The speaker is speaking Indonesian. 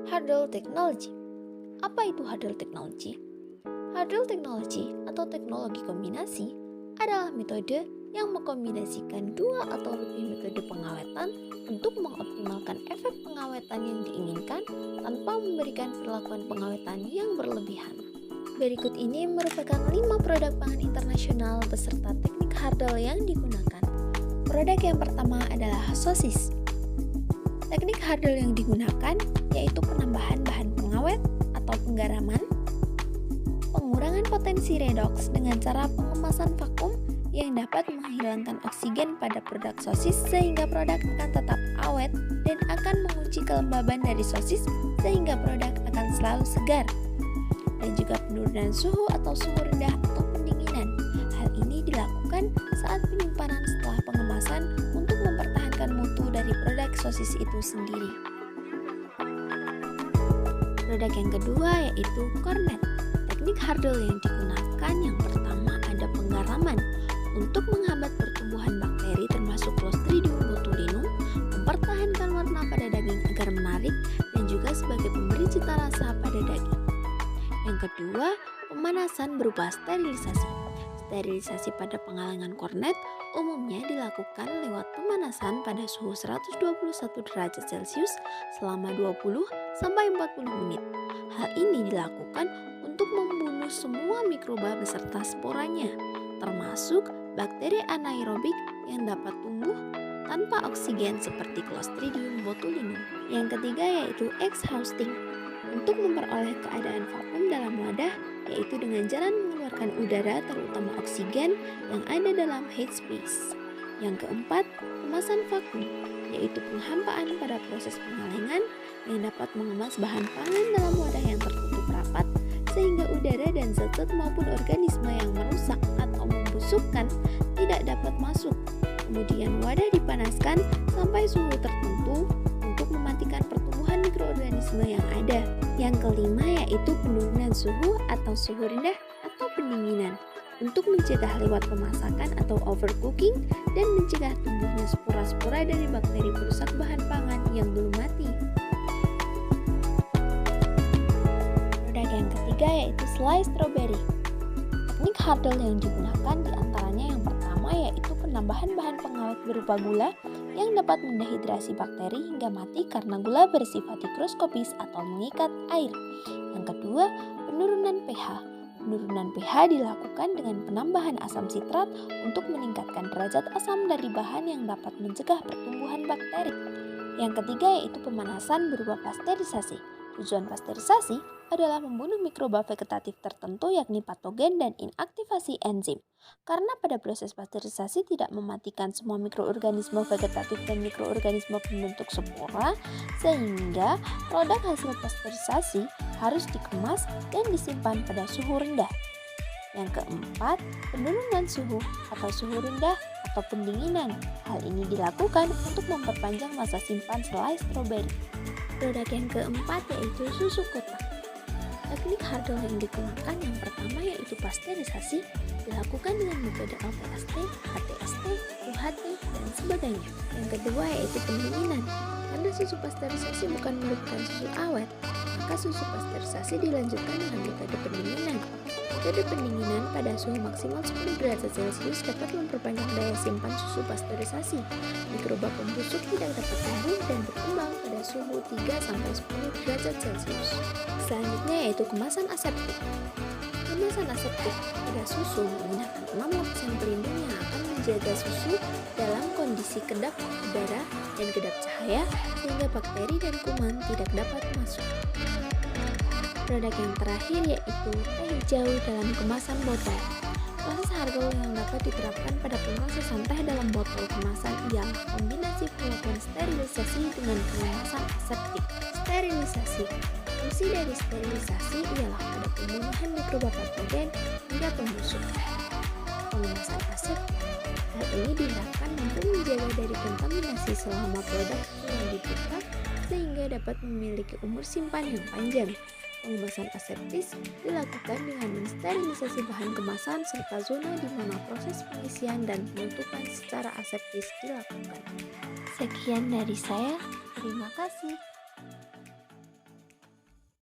Hurdle Technology. Apa itu hurdle technology? Hurdle technology atau teknologi kombinasi adalah metode yang mengkombinasikan dua atau lebih metode pengawetan untuk mengoptimalkan efek pengawetan yang diinginkan tanpa memberikan perlakuan pengawetan yang berlebihan. Berikut ini merupakan 5 produk pangan internasional beserta teknik hurdle yang digunakan. Produk yang pertama adalah sosis. Teknik hurdle yang digunakan yaitu penambahan bahan pengawet atau penggaraman, pengurangan potensi redoks dengan cara pengemasan vakum yang dapat menghilangkan oksigen pada produk sosis sehingga produk akan tetap awet dan akan mengunci kelembaban dari sosis sehingga produk akan selalu segar. Dan juga penurunan suhu atau suhu rendah atau pendinginan. Hal ini dilakukan saat penyimpanan setelah pengemasan untuk mempertahankan mutu dari produk sosis itu sendiri. Produk yang kedua yaitu kornet. Teknik hurdle yang digunakan yang pertama ada penggaraman untuk menghambat pertumbuhan bakteri termasuk Clostridium botulinum, mempertahankan warna pada daging agar menarik dan juga sebagai pemberi cita rasa pada daging. Yang kedua, pemanasan berupa sterilisasi. Sterilisasi pada pengalengan kornet umumnya dilakukan lewat pemanasan pada suhu 121 derajat Celcius selama 20 sampai 40 menit. Hal ini dilakukan untuk membunuh semua mikroba beserta sporanya, termasuk bakteri anaerobik yang dapat tumbuh tanpa oksigen seperti Clostridium botulinum. Yang ketiga yaitu exhausting. Untuk memperoleh keadaan vakum dalam wadah, yaitu dengan jalan mengeluarkan udara terutama oksigen yang ada dalam headspace. Yang keempat, kemasan vakum, yaitu penghampaan pada proses pengalengan yang dapat mengemas bahan pangan dalam wadah yang tertutup rapat sehingga udara dan zat-zat maupun organisme yang merusak atau membusukkan tidak dapat masuk. Kemudian wadah dipanaskan sampai suhu tertentu untuk mematikan pertumbuhan mikroorganisme yang ada. Yang kelima yaitu penurunan suhu atau suhu rendah atau pendinginan untuk mencegah lewat pemasakan atau overcooking dan mencegah tumbuhnya spora-spora dari bakteri perusak bahan pangan yang belum mati. Produk yang ketiga yaitu selai strawberry. Teknik hurdle yang digunakan diantaranya yang pertama yaitu penambahan bahan pengawet berupa gula yang dapat mendehidrasi bakteri hingga mati karena gula bersifat higroskopis atau mengikat air. Yang kedua, penurunan pH. Penurunan pH dilakukan dengan penambahan asam sitrat untuk meningkatkan derajat asam dari bahan yang dapat mencegah pertumbuhan bakteri. Yang ketiga yaitu pemanasan berupa pasteurisasi. Tujuan pasteurisasi adalah membunuh mikroba vegetatif tertentu yakni patogen dan inaktivasi enzim. Karena pada proses pasteurisasi tidak mematikan semua mikroorganisme vegetatif dan mikroorganisme pembentuk spora, sehingga produk hasil pasteurisasi harus dikemas dan disimpan pada suhu rendah. Yang keempat, penurunan suhu atau suhu rendah atau pendinginan. Hal ini dilakukan untuk memperpanjang masa simpan selai stroberi. Produk yang keempat yaitu susu kotak. Teknik hurdle yang digunakan yang pertama yaitu pasteurisasi dilakukan dengan metode LPST, HTST, UHT, dan sebagainya. Yang kedua yaitu pendinginan. Karena susu pasteurisasi bukan merupakan susu awet, maka susu pasteurisasi dilanjutkan dengan metode pendinginan. Metode pendinginan pada suhu maksimal 10 derajat Celcius dapat memperpanjang daya simpan susu pasteurisasi. Mikroba pembusuk tidak dapat tumbuh dan berkembang pada suhu 3-10 derajat Celcius. Selanjutnya yaitu kemasan aseptik. Kemasan aseptik pada susu menggunakan 6 lapisan pelindung yang akan menjaga susu dalam kondisi kedap udara dan kedap cahaya sehingga bakteri dan kuman tidak dapat masuk. Produk yang terakhir yaitu teh hijau dalam kemasan botol. Proses hurdle yang dapat diterapkan pada pemrosesan teh dalam botol kemasan ialah kombinasi perlakuan sterilisasi dengan pengemasan aseptik. Sterilisasi. Fungsi dari sterilisasi ialah pada pembunuhan mikroba patogen hingga pembusuk. Pengemasan aseptik. Hal ini diharapkan mampu menjaga dari kontaminasi selama produk yang dibuka sehingga dapat memiliki umur simpan yang panjang. Pengemasan aseptis dilakukan dengan mensterilisasi bahan kemasan serta zona di mana proses pengisian dan penutupan secara aseptis dilakukan. Sekian dari saya, terima kasih.